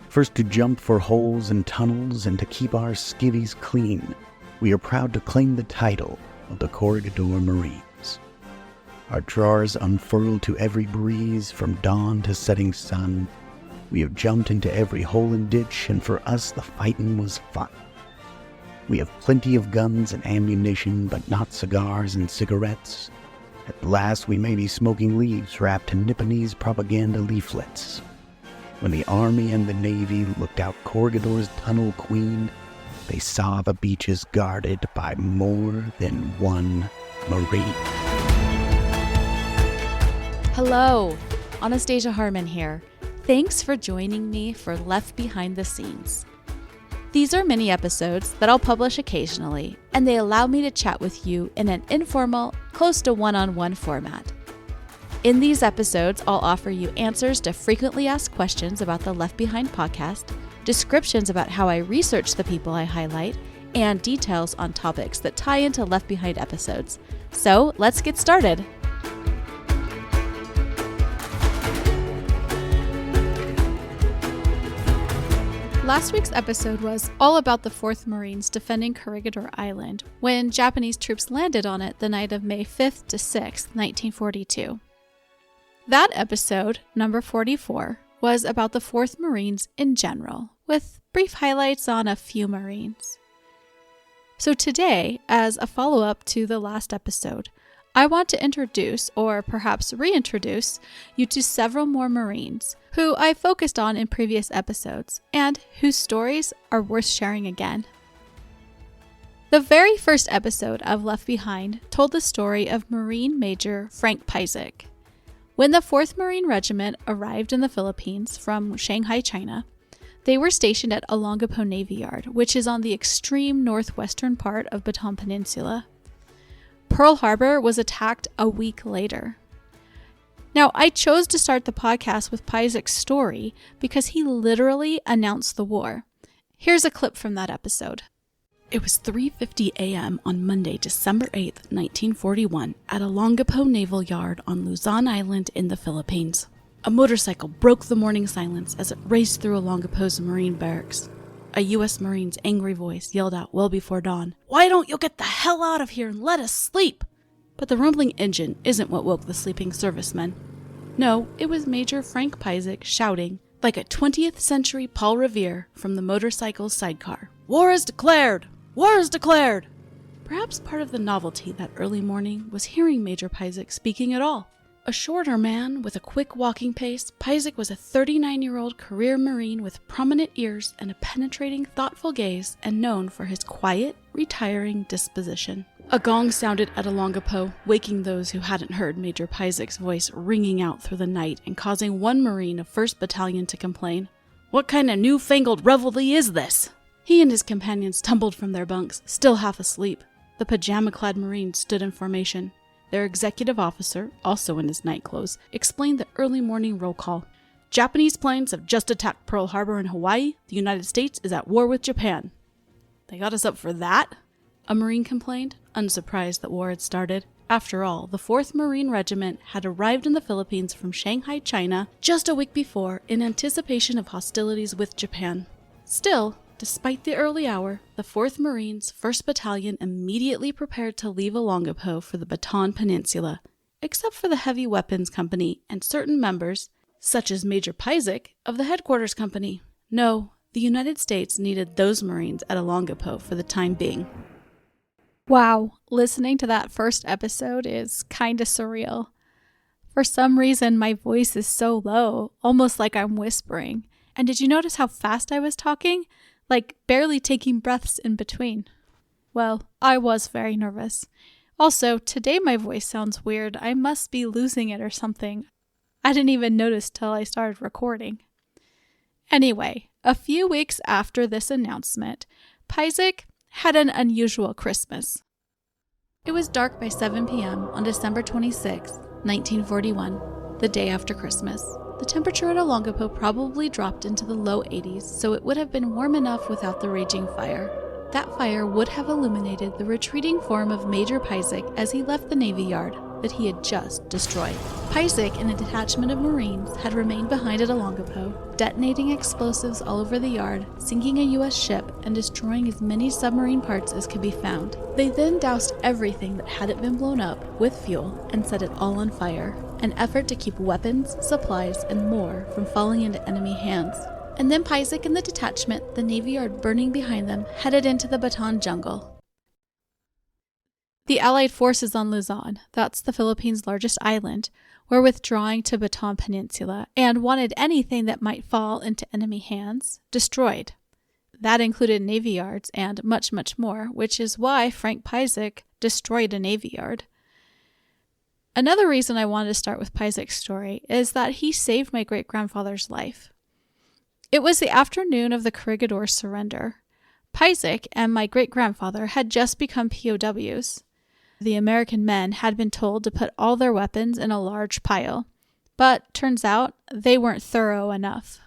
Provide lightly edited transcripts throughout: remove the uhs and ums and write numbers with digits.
First to jump for holes and tunnels and to keep our skivvies clean, we are proud to claim the title of the Corregidor Marines. Our drawers unfurled to every breeze from dawn to setting sun. We have jumped into every hole and ditch, and for us the fightin' was fun. We have plenty of guns and ammunition, but not cigars and cigarettes. At last we may be smoking leaves wrapped in Nipponese propaganda leaflets. When the Army and the Navy looked out Corregidor's tunnel queen, they saw the beaches guarded by more than one Marine. Hello, Anastasia Harmon here. Thanks for joining me for Left Behind the Scenes. These are mini episodes that I'll publish occasionally, and they allow me to chat with you in an informal, close to one-on-one format. In these episodes, I'll offer you answers to frequently asked questions about the Left Behind podcast, descriptions about how I research the people I highlight, and details on topics that tie into Left Behind episodes. So let's get started. Last week's episode was all about the 4th Marines defending Corregidor Island when Japanese troops landed on it the night of May 5th to 6th, 1942. That episode, number 44, was about the 4th Marines in general, with brief highlights on a few Marines. So today, as a follow-up to the last episode, I want to introduce, or perhaps reintroduce, you to several more Marines who I focused on in previous episodes and whose stories are worth sharing again. The very first episode of Left Behind told the story of Marine Major Frank Pizek. When the 4th Marine Regiment arrived in the Philippines from Shanghai, China, they were stationed at Olongapo Navy Yard, which is on the extreme northwestern part of Bataan Peninsula. Pearl Harbor was attacked a week later. Now, I chose to start the podcast with Pizek's story because he literally announced the war. Here's a clip from that episode. It was 3:50 a.m. on Monday, December 8th, 1941, at Olongapo Naval Yard on Luzon Island in the Philippines. A motorcycle broke the morning silence as it raced through Olongapo's Marine barracks. A U.S. Marine's angry voice yelled out well before dawn, "Why don't you get the hell out of here and let us sleep?" But the rumbling engine isn't what woke the sleeping servicemen. No, it was Major Frank Pizek shouting, like a 20th century Paul Revere from the motorcycle's sidecar, "War is declared! War is declared!" Perhaps part of the novelty that early morning was hearing Major Pizek speaking at all. A shorter man with a quick walking pace, Pizek was a 39-year-old career Marine with prominent ears and a penetrating, thoughtful gaze, and known for his quiet, retiring disposition. A gong sounded at Olongapo, waking those who hadn't heard Major Pizek's voice ringing out through the night and causing one Marine of 1st Battalion to complain, "What kind of newfangled revelry is this?" He and his companions tumbled from their bunks, still half asleep. The pajama-clad Marines stood in formation. Their executive officer, also in his nightclothes, explained the early morning roll call. "Japanese planes have just attacked Pearl Harbor in Hawaii. The United States is at war with Japan." "They got us up for that?" a Marine complained, unsurprised that war had started. After all, the 4th Marine Regiment had arrived in the Philippines from Shanghai, China, just a week before in anticipation of hostilities with Japan. Still, despite the early hour, the 4th Marines, 1st Battalion immediately prepared to leave Olongapo for the Bataan Peninsula, except for the Heavy Weapons Company and certain members, such as Major Pizek, of the Headquarters Company. No, the United States needed those Marines at Olongapo for the time being. Wow, listening to that first episode is kinda surreal. For some reason, my voice is so low, almost like I'm whispering. And did you notice how fast I was talking? Like barely taking breaths in between. Well, I was very nervous. Also, today my voice sounds weird. I must be losing it or something. I didn't even notice till I started recording. Anyway, a few weeks after this announcement, Pizek had an unusual Christmas. It was dark by 7 p.m. on December 26, 1941, the day after Christmas. The temperature at Olongapo probably dropped into the low 80s, so it would have been warm enough without the raging fire. That fire would have illuminated the retreating form of Major Pizek as he left the Navy Yard. that he had just destroyed. Piecyk and a detachment of Marines had remained behind at Olongapo, detonating explosives all over the yard, sinking a U.S. ship, and destroying as many submarine parts as could be found. They then doused everything that hadn't been blown up with fuel and set it all on fire, an effort to keep weapons, supplies, and more from falling into enemy hands. And then Piecyk and the detachment, the Navy Yard burning behind them, headed into the Bataan jungle. The Allied forces on Luzon, that's the Philippines' largest island, were withdrawing to Bataan Peninsula and wanted anything that might fall into enemy hands destroyed. That included navy yards and much, much more, which is why Frank Piecyk destroyed a navy yard. Another reason I wanted to start with Piesyk's story is that he saved my great-grandfather's life. It was the afternoon of the Corregidor surrender. Piecyk and my great-grandfather had just become POWs. The American men had been told to put all their weapons in a large pile, but turns out they weren't thorough enough.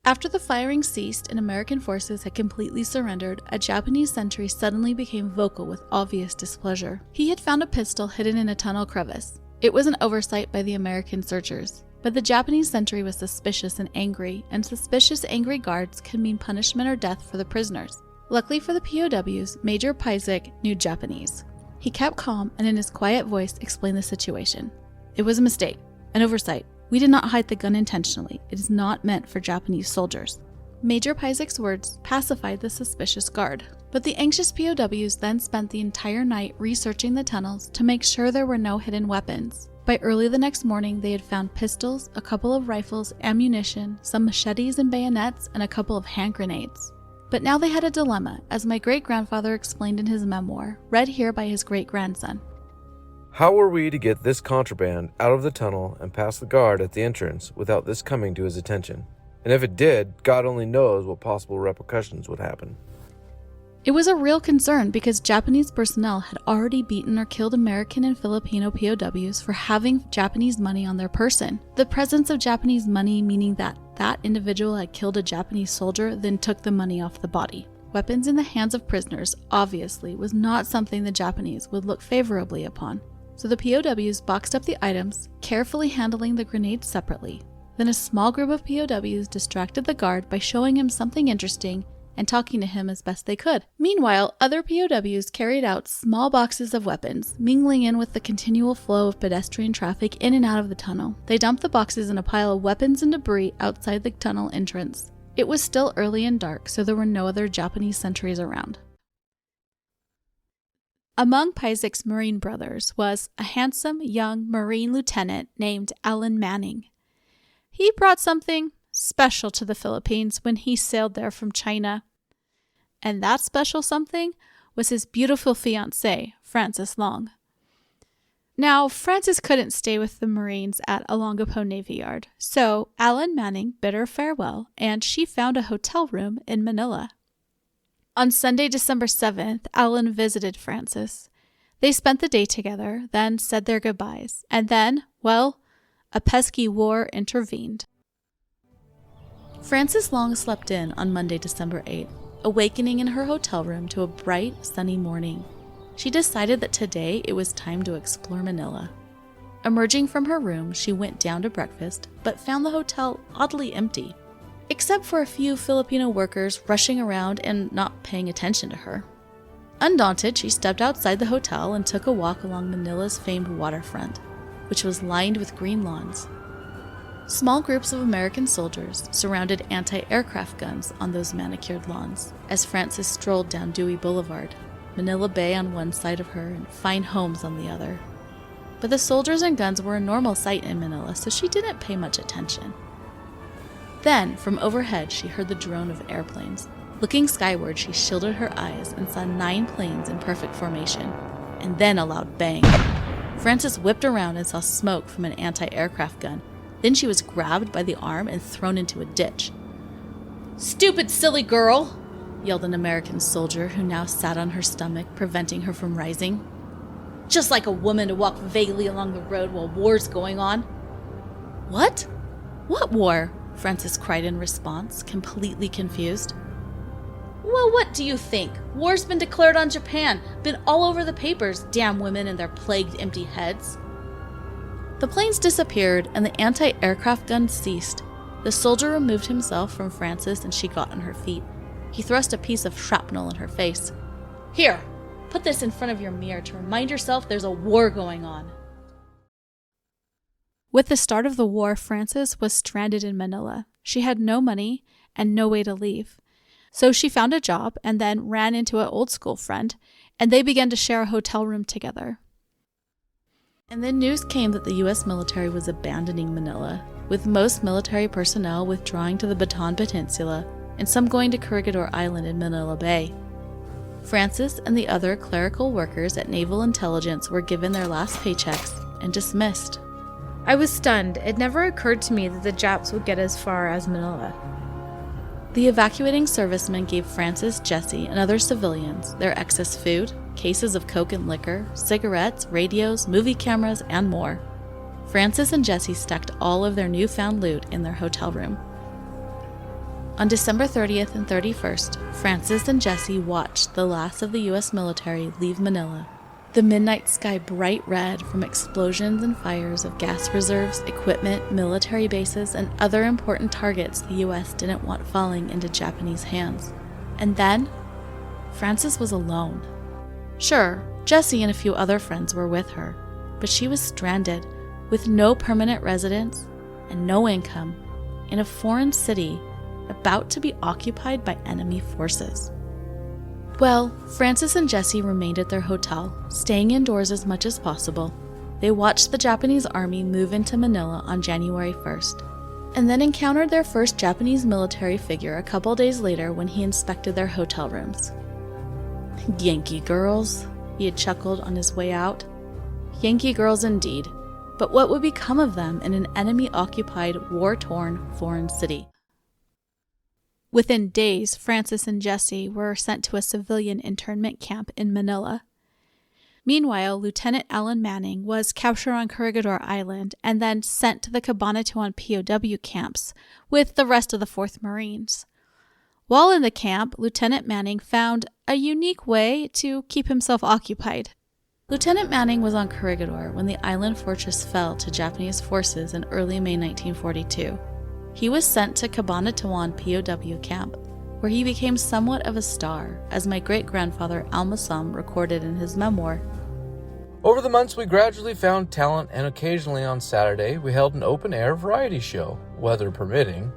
After the firing ceased and American forces had completely surrendered, a Japanese sentry suddenly became vocal with obvious displeasure. He had found a pistol hidden in a tunnel crevice. It was an oversight by the American searchers, but the Japanese sentry was suspicious and suspicious angry guards could mean punishment or death for the prisoners. Luckily for the POWs, Major Piecyk knew Japanese. He kept calm and in his quiet voice explained the situation. It was a mistake, an oversight. We did not hide the gun intentionally. It is not meant for Japanese soldiers. Major Piesyk's words pacified the suspicious guard, but the anxious POWs then spent the entire night researching the tunnels to make sure there were no hidden weapons. By early the next morning, they had found pistols, a couple of rifles, ammunition, some machetes and bayonets, and a couple of hand grenades. But now they had a dilemma, as my great-grandfather explained in his memoir, read here by his great-grandson. How were we to get this contraband out of the tunnel and past the guard at the entrance without this coming to his attention? And if it did, God only knows what possible repercussions would happen. It was a real concern because Japanese personnel had already beaten or killed American and Filipino POWs for having Japanese money on their person. The presence of Japanese money meaning that individual had killed a Japanese soldier, then took the money off the body. Weapons in the hands of prisoners, obviously, was not something the Japanese would look favorably upon. So the POWs boxed up the items, carefully handling the grenades separately. Then a small group of POWs distracted the guard by showing him something interesting and talking to him as best they could. Meanwhile, other POWs carried out small boxes of weapons, mingling in with the continual flow of pedestrian traffic in and out of the tunnel. They dumped the boxes in a pile of weapons and debris outside the tunnel entrance. It was still early and dark, so there were no other Japanese sentries around. Among Piesyk's Marine brothers was a handsome young Marine lieutenant named Alan Manning. He brought something special to the Philippines when he sailed there from China. And that special something was his beautiful fiancée, Frances Long. Now, Frances couldn't stay with the Marines at Olongapo Navy Yard, so Alan Manning bid her farewell and she found a hotel room in Manila. On Sunday, December 7th, Alan visited Frances. They spent the day together, then said their goodbyes, and then, well, a pesky war intervened. Frances Long slept in on Monday, December 8th, awakening in her hotel room to a bright, sunny morning. She decided that today it was time to explore Manila. Emerging from her room, she went down to breakfast, but found the hotel oddly empty, except for a few Filipino workers rushing around and not paying attention to her. Undaunted, she stepped outside the hotel and took a walk along Manila's famed waterfront, which was lined with green lawns. Small groups of American soldiers surrounded anti-aircraft guns on those manicured lawns as Frances strolled down Dewey Boulevard, Manila Bay on one side of her and fine homes on the other. But the soldiers and guns were a normal sight in Manila, so she didn't pay much attention. Then, from overhead, she heard the drone of airplanes. Looking skyward, she shielded her eyes and saw 9 planes in perfect formation, and then a loud bang. Frances whipped around and saw smoke from an anti-aircraft gun. Then she was grabbed by the arm and thrown into a ditch. "Stupid, silly girl!" yelled an American soldier who now sat on her stomach, preventing her from rising. "Just like a woman to walk vaguely along the road while war's going on." "What? What war?" Frances cried in response, completely confused. Well, what do you think? War's been declared on Japan. Been all over the papers. Damn women and their plagued empty heads. The planes disappeared and the anti-aircraft guns ceased. The soldier removed himself from Frances and she got on her feet. He thrust a piece of shrapnel in her face. Here, put this in front of your mirror to remind yourself there's a war going on. With the start of the war, Frances was stranded in Manila. She had no money and no way to leave. So she found a job and then ran into an old school friend, and they began to share a hotel room together. And then news came that the U.S. military was abandoning Manila, with most military personnel withdrawing to the Bataan Peninsula and some going to Corregidor Island in Manila Bay. Frances and the other clerical workers at Naval Intelligence were given their last paychecks and dismissed. I was stunned. It never occurred to me that the Japs would get as far as Manila. The evacuating servicemen gave Frances, Jesse, and other civilians their excess food, cases of coke and liquor, cigarettes, radios, movie cameras, and more. Frances and Jesse stacked all of their newfound loot in their hotel room. On December 30th and 31st, Frances and Jesse watched the last of the U.S. military leave Manila. The midnight sky bright red from explosions and fires of gas reserves, equipment, military bases, and other important targets the U.S. didn't want falling into Japanese hands. And then, Frances was alone. Sure, Jesse and a few other friends were with her, but she was stranded, with no permanent residence and no income, in a foreign city about to be occupied by enemy forces. Well, Frances and Jesse remained at their hotel, staying indoors as much as possible. They watched the Japanese army move into Manila on January 1st, and then encountered their first Japanese military figure a couple days later when he inspected their hotel rooms. Yankee girls, he had chuckled on his way out. Yankee girls indeed, but what would become of them in an enemy-occupied, war-torn foreign city? Within days, Frances and Jesse were sent to a civilian internment camp in Manila. Meanwhile, Lieutenant Alan Manning was captured on Corregidor Island and then sent to the Cabanatuan POW camps with the rest of the 4th Marines. While in the camp, Lieutenant Manning found a unique way to keep himself occupied. Lieutenant Manning was on Corregidor when the island fortress fell to Japanese forces in early May 1942. He was sent to Cabanatuan POW camp, where he became somewhat of a star, as my great-grandfather Almasam recorded in his memoir. Over the months, we gradually found talent, and occasionally on Saturday, we held an open-air variety show, weather permitting.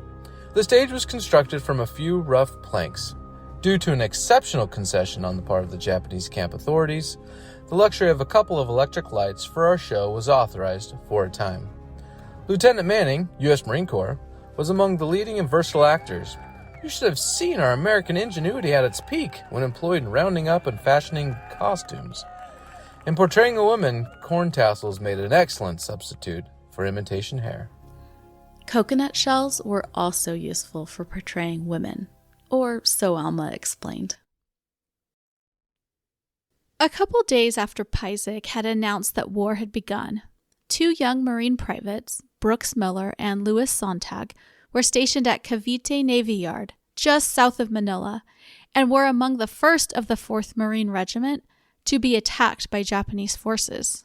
The stage was constructed from a few rough planks. Due to an exceptional concession on the part of the Japanese camp authorities, the luxury of a couple of electric lights for our show was authorized for a time. Lieutenant Manning, U.S. Marine Corps, was among the leading and versatile actors. You should have seen our American ingenuity at its peak when employed in rounding up and fashioning costumes. In portraying a woman, corn tassels made an excellent substitute for imitation hair. Coconut shells were also useful for portraying women, or so Alma explained. A couple days after Pyzik had announced that war had begun, 2 young Marine privates, Brooks Miller and Louis Sontag, were stationed at Cavite Navy Yard, just south of Manila, and were among the first of the 4th Marine Regiment to be attacked by Japanese forces.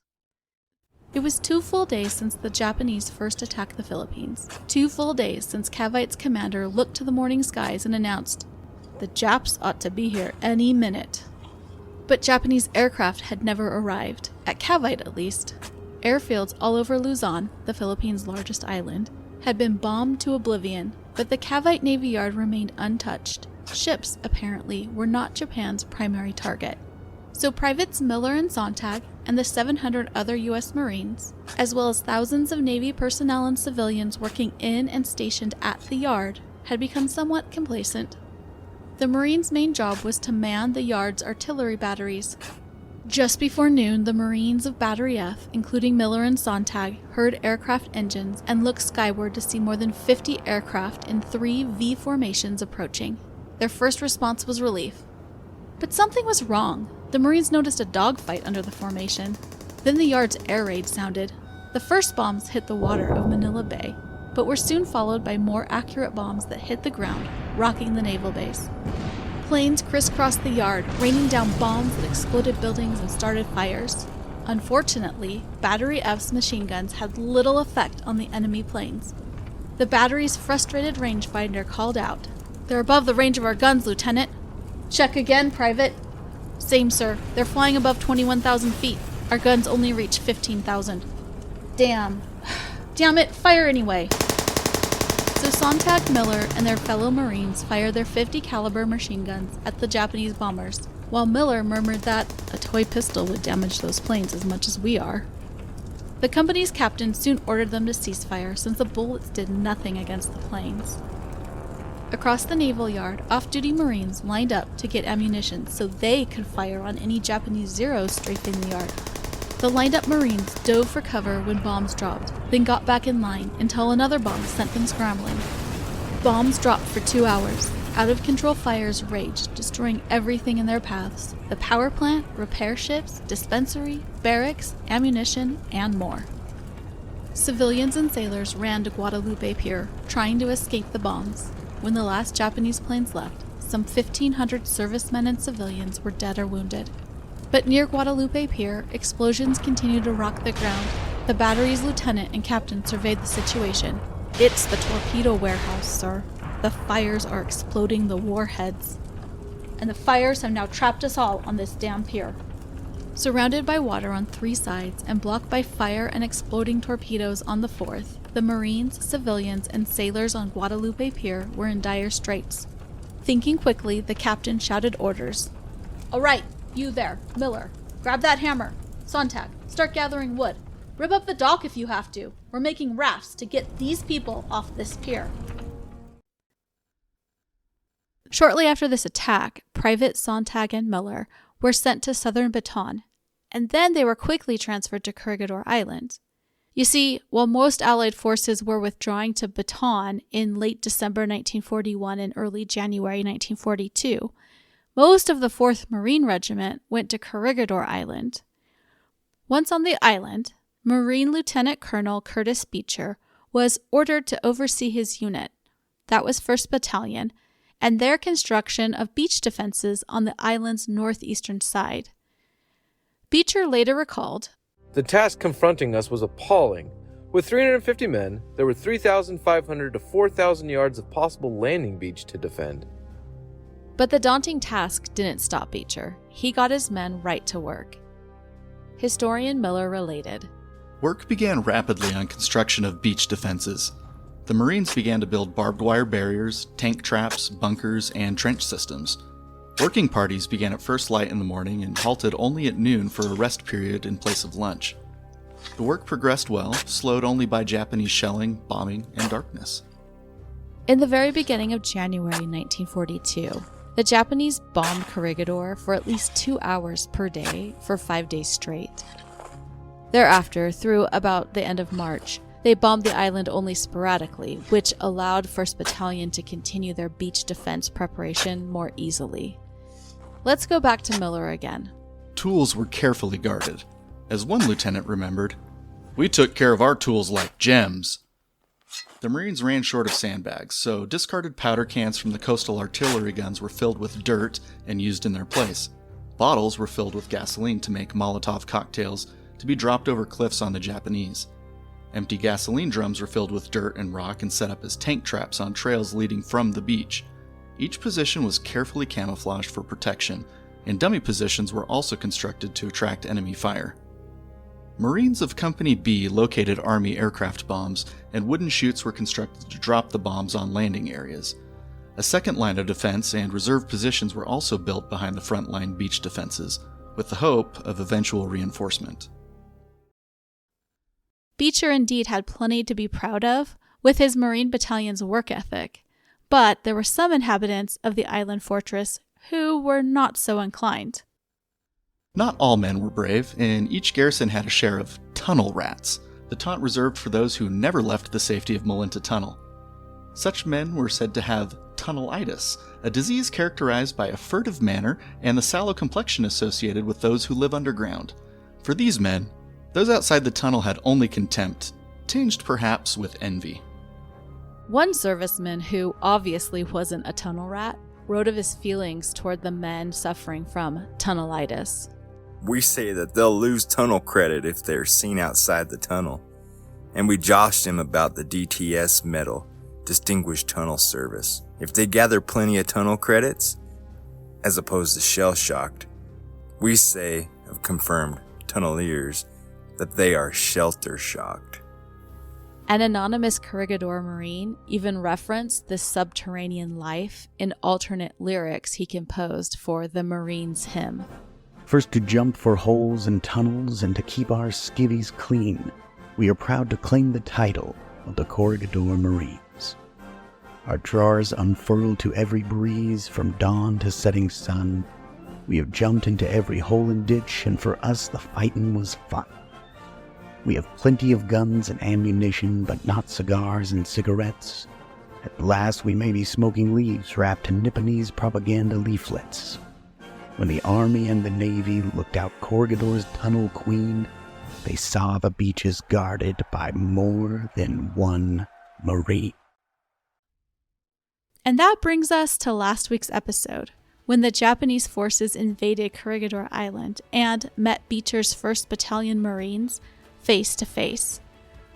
It was 2 full days since the Japanese first attacked the Philippines, 2 full days since Cavite's commander looked to the morning skies and announced, "The Japs ought to be here any minute." But Japanese aircraft had never arrived, at Cavite at least. Airfields all over Luzon, the Philippines' largest island, had been bombed to oblivion, but the Cavite Navy Yard remained untouched. Ships, apparently, were not Japan's primary target. So Privates Miller and Sontag and the 700 other U.S. Marines, as well as thousands of Navy personnel and civilians working in and stationed at the yard, had become somewhat complacent. The Marines' main job was to man the yard's artillery batteries. Just before noon, the Marines of Battery F, including Miller and Sontag, heard aircraft engines and looked skyward to see more than 50 aircraft in 3 V formations approaching. Their first response was relief. But something was wrong. The Marines noticed a dogfight under the formation. Then the yard's air raid sounded. The first bombs hit the water of Manila Bay, but were soon followed by more accurate bombs that hit the ground, rocking the naval base. Planes crisscrossed the yard, raining down bombs that exploded buildings and started fires. Unfortunately, Battery F's machine guns had little effect on the enemy planes. The battery's frustrated rangefinder called out, "They're above the range of our guns, Lieutenant." "Check again, Private." "Same, sir. They're flying above 21,000 feet. Our guns only reach 15,000. Damn it, fire anyway. So Sontag, Miller, and their fellow Marines fired their .50 caliber machine guns at the Japanese bombers, while Miller murmured that a toy pistol would damage those planes as much as we are. The company's captain soon ordered them to cease fire since the bullets did nothing against the planes. Across the naval yard, off-duty Marines lined up to get ammunition so they could fire on any Japanese Zeros strafing the yard. The lined-up Marines dove for cover when bombs dropped, then got back in line until another bomb sent them scrambling. Bombs dropped for 2 hours. Out-of-control fires raged, destroying everything in their paths: the power plant, repair ships, dispensary, barracks, ammunition, and more. Civilians and sailors ran to Guadalupe Pier, trying to escape the bombs. When the last Japanese planes left, some 1,500 servicemen and civilians were dead or wounded. But near Guadalupe Pier, explosions continued to rock the ground. The battery's lieutenant and captain surveyed the situation. "It's the torpedo warehouse, sir. The fires are exploding the warheads." And the fires have now trapped us all on this damn pier. Surrounded by water on 3 sides and blocked by fire and exploding torpedoes on the 4th, the Marines, civilians, and sailors on Guadalupe Pier were in dire straits. Thinking quickly, the captain shouted orders. "All right, you there, Miller, grab that hammer. Sontag, start gathering wood. Rip up the dock if you have to. We're making rafts to get these people off this pier." Shortly after this attack, Private Sontag and Miller were sent to southern Bataan, and then they were quickly transferred to Corregidor Island. You see, while most Allied forces were withdrawing to Bataan in late December 1941 and early January 1942, most of the 4th Marine Regiment went to Corregidor Island. Once on the island, Marine Lieutenant Colonel Curtis Beecher was ordered to oversee his unit. That was 1st Battalion, and their construction of beach defenses on the island's northeastern side. Beecher later recalled, The task confronting us was appalling. With 350 men, there were 3,500 to 4,000 yards of possible landing beach to defend. But the daunting task didn't stop Beecher. He got his men right to work. Historian Miller related, Work began rapidly on construction of beach defenses. The Marines began to build barbed wire barriers, tank traps, bunkers, and trench systems. Working parties began at first light in the morning and halted only at noon for a rest period in place of lunch. The work progressed well, slowed only by Japanese shelling, bombing, and darkness. in the very beginning of January 1942, the Japanese bombed Corregidor for at least 2 hours per day for 5 days straight. Thereafter, through about the end of March, they bombed the island only sporadically, which allowed 1st Battalion to continue their beach defense preparation more easily. Let's go back to Miller again. Tools were carefully guarded. As one lieutenant remembered, "We took care of our tools like gems." The Marines ran short of sandbags, so discarded powder cans from the coastal artillery guns were filled with dirt and used in their place. Bottles were filled with gasoline to make Molotov cocktails to be dropped over cliffs on the Japanese. Empty gasoline drums were filled with dirt and rock and set up as tank traps on trails leading from the beach. Each position was carefully camouflaged for protection, and dummy positions were also constructed to attract enemy fire. Marines of Company B located Army aircraft bombs, and wooden chutes were constructed to drop the bombs on landing areas. A second line of defense and reserve positions were also built behind the front line beach defenses, with the hope of eventual reinforcement. Beecher indeed had plenty to be proud of with his Marine Battalion's work ethic, but there were some inhabitants of the island fortress who were not so inclined. Not all men were brave, and each garrison had a share of tunnel rats, the taunt reserved for those who never left the safety of Malinta Tunnel. Such men were said to have tunnelitis, a disease characterized by a furtive manner and the sallow complexion associated with those who live underground. For these men, those outside the tunnel had only contempt, tinged perhaps with envy. One serviceman who obviously wasn't a tunnel rat wrote of his feelings toward the men suffering from tunnelitis. We say that they'll lose tunnel credit if they're seen outside the tunnel. And we joshed him about the DTS medal, Distinguished Tunnel Service. If they gather plenty of tunnel credits, as opposed to shell-shocked, we say of confirmed tunneliers that they are shelter-shocked. An anonymous Corregidor Marine even referenced this subterranean life in alternate lyrics he composed for the Marines' hymn. First to jump for holes and tunnels and to keep our skivvies clean, we are proud to claim the title of the Corregidor Marines. Our drawers unfurled to every breeze from dawn to setting sun. We have jumped into every hole and ditch, and for us the fightin' was fun. We have plenty of guns and ammunition, but not cigars and cigarettes. At last we may be smoking leaves wrapped in Nipponese propaganda leaflets. When the Army and the Navy looked out Corregidor's tunnel queen, they saw the beaches guarded by more than one Marine. And that brings us to last week's episode, when the Japanese forces invaded Corregidor Island and met Beecher's 1st Battalion Marines face to face.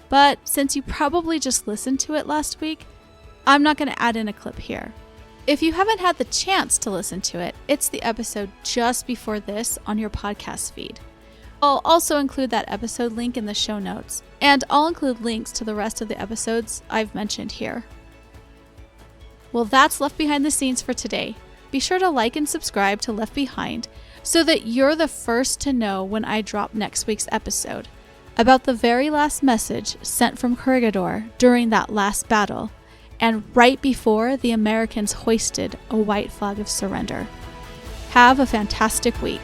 But since you probably just listened to it last week, I'm not going to add in a clip here. If you haven't had the chance to listen to it, it's the episode just before this on your podcast feed. I'll also include that episode link in the show notes, and I'll include links to the rest of the episodes I've mentioned here. Well, that's Left Behind the Scenes for today. Be sure to like and subscribe to Left Behind so that you're the first to know when I drop next week's episode about the very last message sent from Corregidor during that last battle, and right before the Americans hoisted a white flag of surrender. Have a fantastic week.